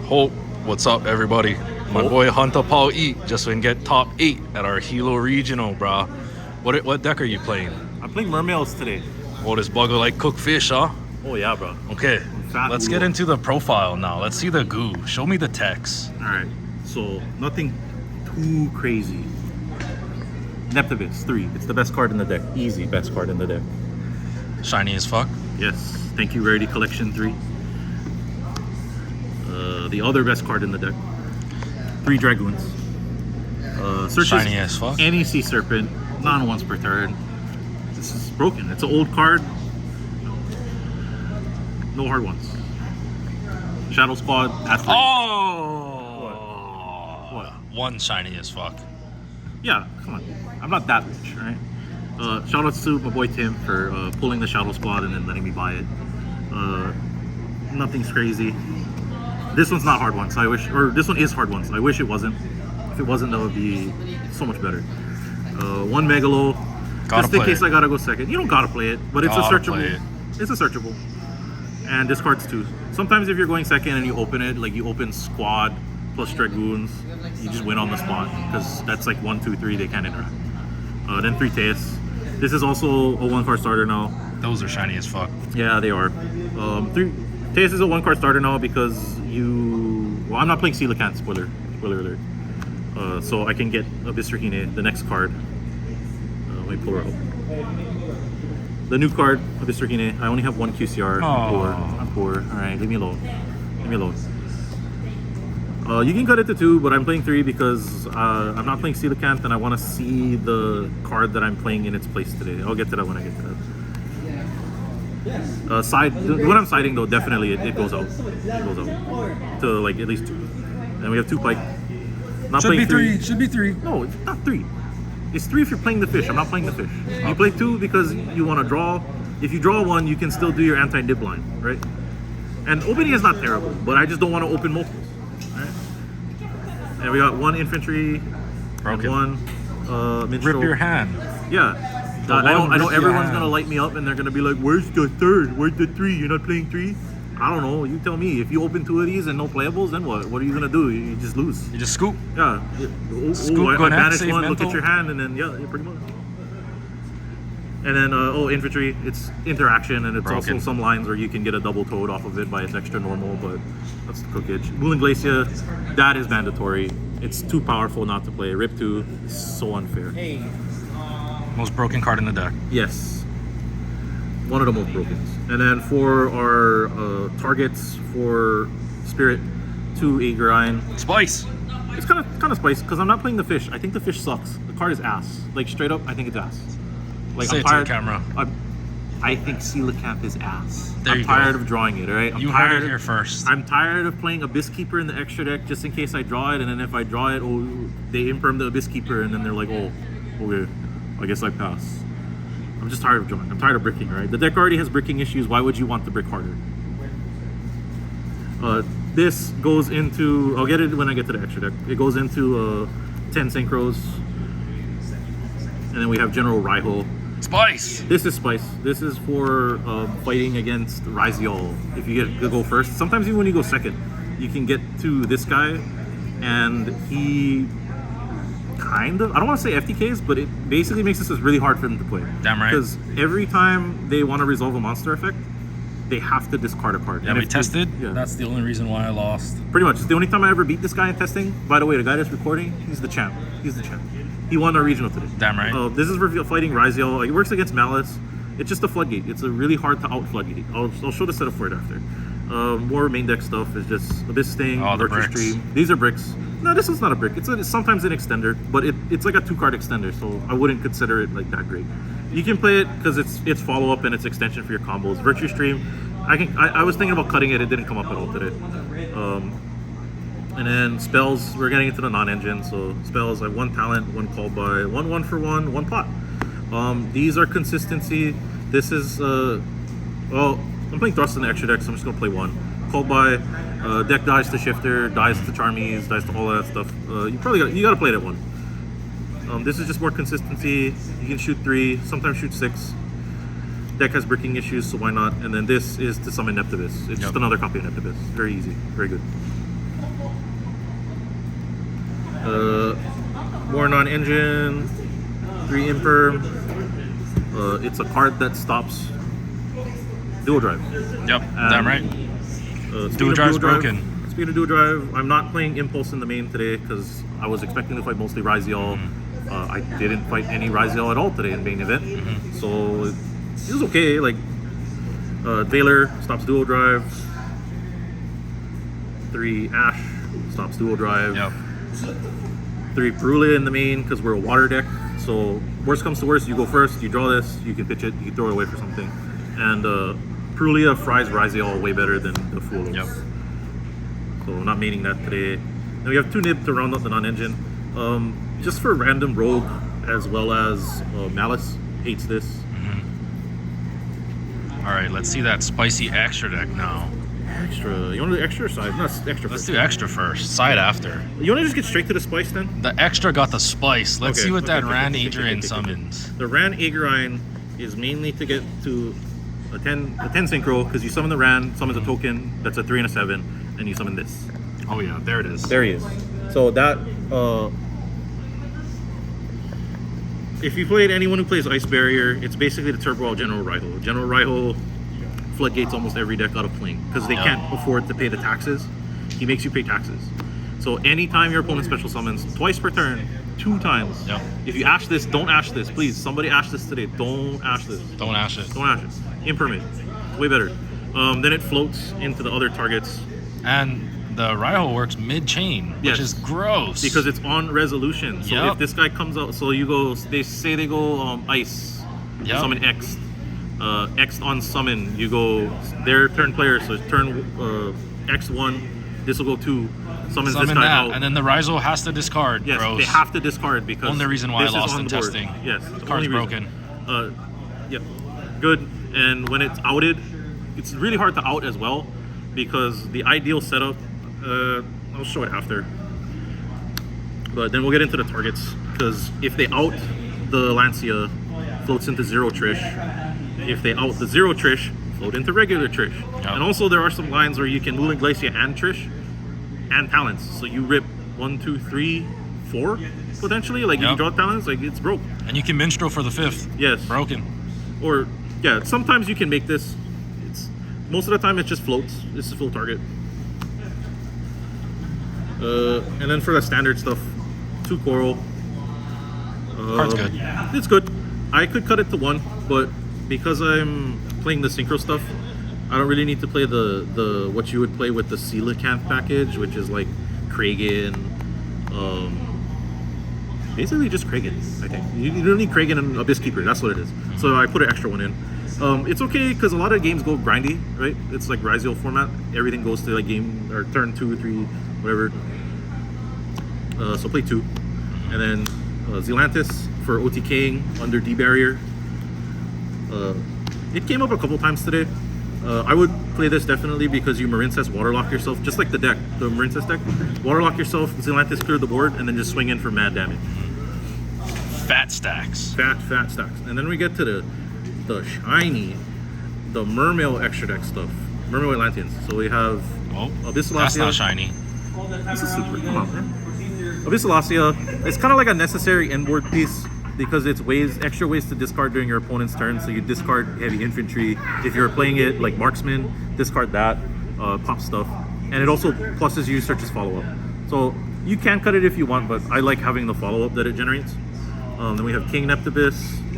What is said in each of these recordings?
Hope, what's up, everybody? My boy Hunter Paul Eat just went get top 8 at our Hilo Regional, brah. What deck are you playing? I'm playing Mermails today. Oh, this bugger like cooked fish, huh? Oh yeah, bro. Okay, let's get into the profile now. Let's see the goo. Show me the text. Alright, so nothing too crazy. Neptibus, 3. It's the best card in the deck. Easy, best card in the deck. Shiny as fuck. Yes, thank you, Rarity Collection 3. The other best card in the deck. 3 Dragoons. Searches Shiny as fuck. any Sea Serpent, non once per turn. This is broken. It's an old card. No hard ones. Shadow Squad, Athlete. Oh! What? One shiny as fuck. Yeah, come on. I'm not that rich, right? Shout out to my boy Tim for pulling the Shadow Squad and then letting me buy it. Nothing's crazy. This one's not hard ones. I wish, or this one is hard ones. I wish it wasn't. If it wasn't, that would be so much better. 1 Megalo. Just in case I gotta go second. You don't gotta play it, but it's a searchable. It's a searchable. And discards 2. Sometimes if you're going second and you open it, like you open Squad plus Dragoons, you just win on the spot because that's like 1, 2, 3. They can't interact. Then 3 Teus. This is also a 1-card starter now. Those are shiny as fuck. Yeah, they are. 3 Teus is a 1-card starter now because well, I'm not playing Coelacanth, spoiler alert. So I can get Abyss Rahine, the next card. Let me pull her out. The new card, Abyss Rahine. I only have 1 QCR. I'm poor. Alright, leave me alone. You can cut it to 2, but I'm playing 3 because I'm not playing Coelacanth and I want to see the card that I'm playing in its place today. I'll get to that when I get to that. When I'm siding though, definitely it goes out. It goes out to like at least 2. And we have 2 pike. Not Should playing be 3. Should be 3. No, it's not 3. It's 3 if you're playing the fish. I'm not playing the fish. You play 2 because you want to draw. If you draw 1, you can still do your anti-nib line, right? And opening is not terrible, but I just don't want to open multiples. Right? And we got 1 infantry, Broken. 1 minstrel. Rip your hand. Yeah. I know everyone's gonna light me up and they're gonna be like, "Where's the 3rd? Where's the 3? You're not playing 3?" I don't know. You tell me. If you open 2 of these and no playables, then what? What are you gonna do? You just lose. You just scoop. Yeah. Scoop, I banish 1. mental. Look at your hand, and then yeah, pretty much. And then infantry. It's interaction, and it's also some lines where you can get a double toad off of it by its extra normal, but that's the cookage. Moulin Glacier, that is mandatory. It's too powerful not to play. Rip 2 is so unfair. Most broken card in the deck. Yes. One of the most broken. And then for our targets for Spirit, 2 Agrine. Spice. It's kind of spicy because I'm not playing the fish. I think the fish sucks. The card is ass. Like straight up, I think it's ass. Like Say I'm it to tired. the camera. I think Coelacanth is ass. There you I'm go. tired of drawing it. All right. You heard it here first. I'm tired of playing Abyss Keeper in the extra deck just in case I draw it, and then if I draw it, they imperm the Abyss Keeper, and then they're like, okay, I guess I pass. I'm just tired of drawing. I'm tired of bricking, right? The deck already has bricking issues. Why would you want to brick harder? This goes into... I'll get it when I get to the extra deck. It goes into 10 Synchros. And then we have General Raiho. Spice. This is Spice. This is for fighting against Yugioh. If you get to go first. Sometimes even when you go second, you can get to this guy. And he... kind of, I don't want to say FTKs, but it basically makes this really hard for them to play. Damn right. Because every time they want to resolve a monster effect, they have to discard a card. Yeah, and we tested. Yeah. That's the only reason why I lost. Pretty much. It's the only time I ever beat this guy in testing. By the way, the guy that's recording, he's the champ. He won our regional today. Damn right. This is for fighting Yugioh. It works against Malice. It's just a floodgate. It's a really hard to out floodgate. I'll show the setup for it after. More main deck stuff is just Abyss Sting, Virtue Stream. These are bricks. No, this is not a brick. It's sometimes an extender, but it's like a 2-card extender, so I wouldn't consider it like that great. You can play it because it's follow up and it's extension for your combos. Virtue Stream, I was thinking about cutting it. It didn't come up at all today. And then spells, we're getting into the non-engine. So spells, I have 1 talent, 1 called by, 1 for 1, 1 pot. These are consistency. This is well, I'm playing Thrust in the extra deck, so I'm just gonna play 1. Called by, deck dies to Shifter, dies to Charmies, dies to all that stuff. You gotta play that 1. This is just more consistency. You can shoot 3, sometimes shoot 6. Deck has bricking issues, so why not? And then this is to summon Neptibus. It's just another copy of Neptibus. Very easy, very good. More non-engine, 3 imperm. It's a card that stops dual drive. Yep, damn right. Dual drive's broken. Speaking of dual drive, I'm not playing Impulse in the main today because I was expecting to fight mostly Ryziel. I didn't fight any Ryziel at all today in main event, so it was okay. Like Valor stops dual drive, 3 Ash stops dual drive, 3 Perulia in the main because we're a water deck. So worst comes to worst, you go first, you draw this, you can pitch it, you can throw it away for something, and Perulia fries Ryziel way better than the Fool. Yep. So I'm not maining that today. Then we have 2 Nib to round out the non-engine. Just for random rogue as well as Malice hates this. All right, let's see that spicy extra deck now. Extra. You want to do extra or side? No, extra. Let's do extra first, side after. You want to just get straight to the spice then? The extra got the spice. Let's see what that Ran okay, Adrian summons. The Ran Adrian is mainly to get to a 10 synchro because you summon the Ran, summons a token that's a 3 and a 7, and you summon this. Oh yeah, there it is. There he is. So that if you played anyone who plays Ice Barrier, it's basically the Turbo Ball General Raiho. General Raiho floodgates almost every deck out of playing because they can't afford to pay the taxes. He makes you pay taxes. So anytime your opponent special summons, twice per turn, 2 times. If you ash this, don't ash this. Please, somebody ash this today. Don't ash this. Don't ash it. Don't ash it. Impermit. Way better. Then it floats into the other targets. And the Raiho works mid-chain, which is gross. Because it's on resolution. So if this guy comes out, so you go, they say they go Ice, summon X. X on summon, you go, their turn player, so turn X1, this will go 2, summon this guy out. And then the Raizo has to discard. Yes, gross. they have to discard because only reason why I lost in testing. Yes, the card's broken. Yep, good. And when it's outed, it's really hard to out as well because the ideal setup, I'll show it after. But then we'll get into the targets because if they out the Lancia, floats into 0 Trish. If they out the 0 Trish, float into regular Trish. And also there are some lines where you can Mooling Glacia and Trish and Talents. So you rip 1, 2, 3, 4 potentially. Like if you draw Talents, like it's broke. And you can Minstrel for the 5th. Yes. Broken. Or sometimes you can make this. Most of the time it just floats. This is full target. And then for the standard stuff, 2 Coral. Card's good. It's good. I could cut it to 1, but because I'm playing the synchro stuff, I don't really need to play the what you would play with the Coelacanth package, which is like Kragan, basically just Kragan, I think. You don't need Kragan and Abyss Keeper, that's what it is. So I put an extra 1 in. It's okay because a lot of games go grindy, right? It's like Ryziel format. Everything goes to like game or turn 2, 3, whatever. So play 2, and then Zealantis for OTKing under D barrier. It came up a couple times today. I would play this definitely because you Marincess waterlock yourself, just like the deck, the Marincess deck. Waterlock yourself, Zealantis clear the board, and then just swing in for mad damage. Fat stacks. Fat stacks. And then we get to the shiny, the Mermail extra deck stuff. Mermail Atlanteans. So we have Abyss Lacia. That's not shiny. This is super. Come on, man. Abyss Lacia. It's kind of like a necessary inboard piece because it's extra ways to discard during your opponent's turn. So you discard heavy infantry. If you're playing it like marksman, discard that, pop stuff. And it also pluses you searches follow-up. So you can cut it if you want, but I like having the follow-up that it generates. Then we have King Neptibus,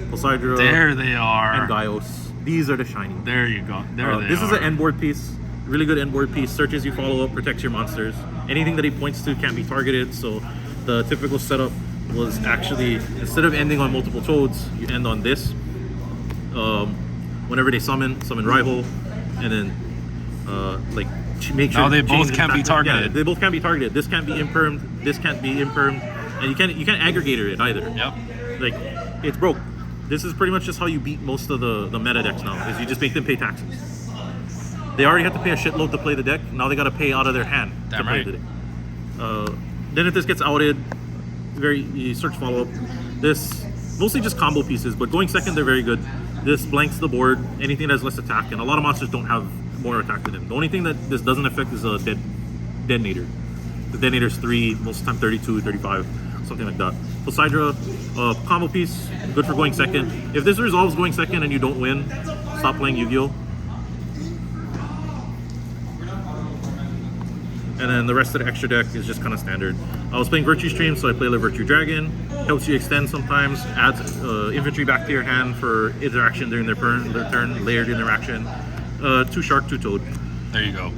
Poseidra, there they are, and Gaios. These are the shiny. There you go. This is an end board piece. Really good end board piece. Searches you follow up, protects your monsters. Anything that he points to can't be targeted. So the typical setup was actually, instead of ending on multiple toads, you end on this. Whenever they summon Raiho, and then make sure. Now they both can't be targeted. Yeah, they both can't be targeted. This can't be impermed. This can't be impermed, and you can't aggregator it either. Yep. Like it's broke. This is pretty much just how you beat most of the meta decks now. Is you just make them pay taxes. They already have to pay a shitload to play the deck. Now they got to pay out of their hand to play the deck. Then if this gets outed, you search follow up. This mostly just combo pieces, but going second they're very good. This blanks the board. Anything that has less attack, and a lot of monsters don't have more attack than them. The only thing that this doesn't affect is a detonator. The detonator's 3, most of the time 32, 35, something like that. Poseidra, combo piece, good for going second. If this resolves going second and you don't win, stop playing Yu-Gi-Oh! And then the rest of the extra deck is just kind of standard. I was playing Virtue Stream, so I play the Virtue Dragon. Helps you extend sometimes, adds infantry back to your hand for interaction during their turn, layered interaction. 2 Shark, 2 Toad. There you go.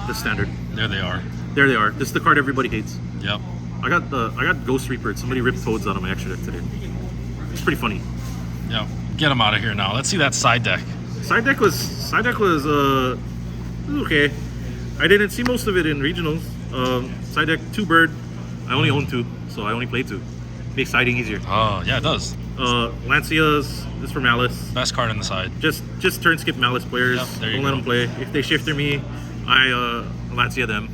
The standard. There they are. There they are. This is the card everybody hates. Yep. I got Ghost Reaper. Somebody ripped Toads out of my extra deck today. It's pretty funny. Yep. Get them out of here now. Let's see that side deck. Side deck was okay. I didn't see most of it in regionals. Side deck 2 bird. I only own 2, so I only play 2. Makes siding easier. Oh yeah, it does. Lancia's is for Malice. Best card on the side. Just turn skip Malice players. Yep, there you Don't let go. them play. If they shifter me, I Lancia them.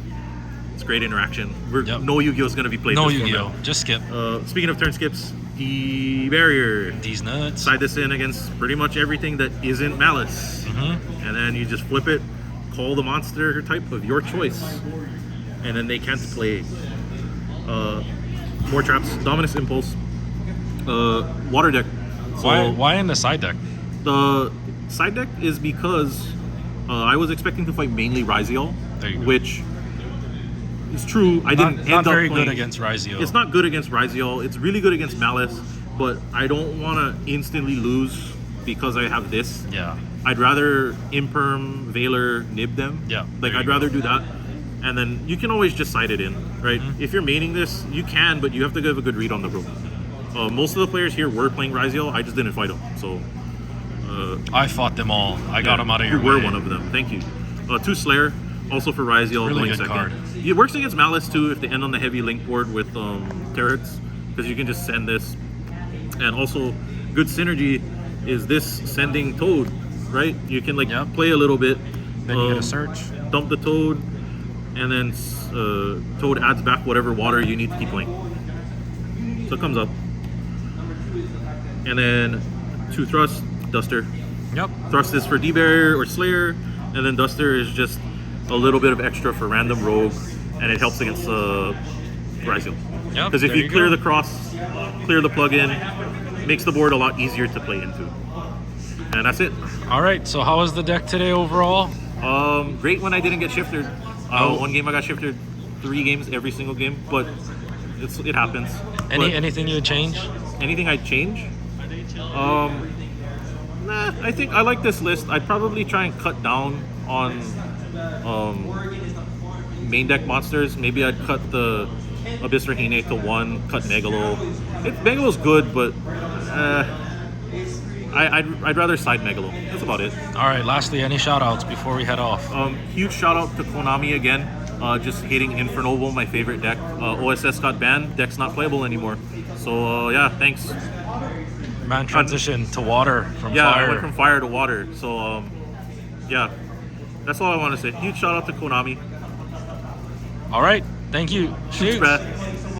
It's great interaction. Yep. No Yu-Gi-Oh is going to be played. No this Yu-Gi-Oh. format. Just skip. Speaking of turn skips, the barrier. These nuts. Side this in against pretty much everything that isn't Malice. Mm-hmm. And then you just flip it, call the monster type of your choice. And then they can't play. More traps. Dominus Impulse. Water deck. So Why in the side deck? the side deck is because I was expecting to fight mainly Ryziel, There you go. which is true. I didn't end Not up very playing. good against Ryziel. It's not good against Ryziel. It's really good against Malice, but I don't want to instantly lose because I have this. Yeah. I'd rather Imperm, Veiler, Nib them. Yeah, Like, there I'd you rather go. do that. And then you can always just side it in, right? Mm-hmm. If you're maining this, you can, but you have to give a good read on the rope. Most of the players here were playing Ryziel. I just didn't fight them. So, I fought them all. I got them out of your You were way. one of them. Thank you. 2 Slayer, also for Ryziel, Really going good second. card. It works against Malice too if they end on the heavy link board with turrets, because you can just send this. And also, good synergy is this sending Toad, right? You can like Yep. play a little bit, Then you get a search. dump the Toad, and then Toad adds back whatever water you need to keep playing. So it comes up. And then 2 Thrust, Duster. Yep. Thrust is for D-Barrier or Slayer, and then Duster is just a little bit of extra for random rogue, and it helps against Ryziel. Yep. Because if there you clear go. the cross, clear the plug-in, makes the board a lot easier to play into. And that's it. All right. So how was the deck today overall? Great when I didn't get shifted. Oh. One game I got shifted, 3 games every single game, but it happens. But Anything you would change? anything I'd change? Nah, I think I like this list. I'd probably try and cut down on main deck monsters. Maybe I'd cut the Abyss Rahine to 1, cut Megalo. Megalo's good, but I'd rather side Megalo. That's about it. All right. Lastly, any shout outs before we head off? Huge shout out to Konami again. Just hating Infernoble, my favorite deck. OSS got banned. Deck's not playable anymore. So yeah, thanks. Man transition to water from Yeah, fire. I went from fire to water. So yeah, that's all I want to say. Huge shout out to Konami. All right. Thank you. Shoots, Shoots. bruh.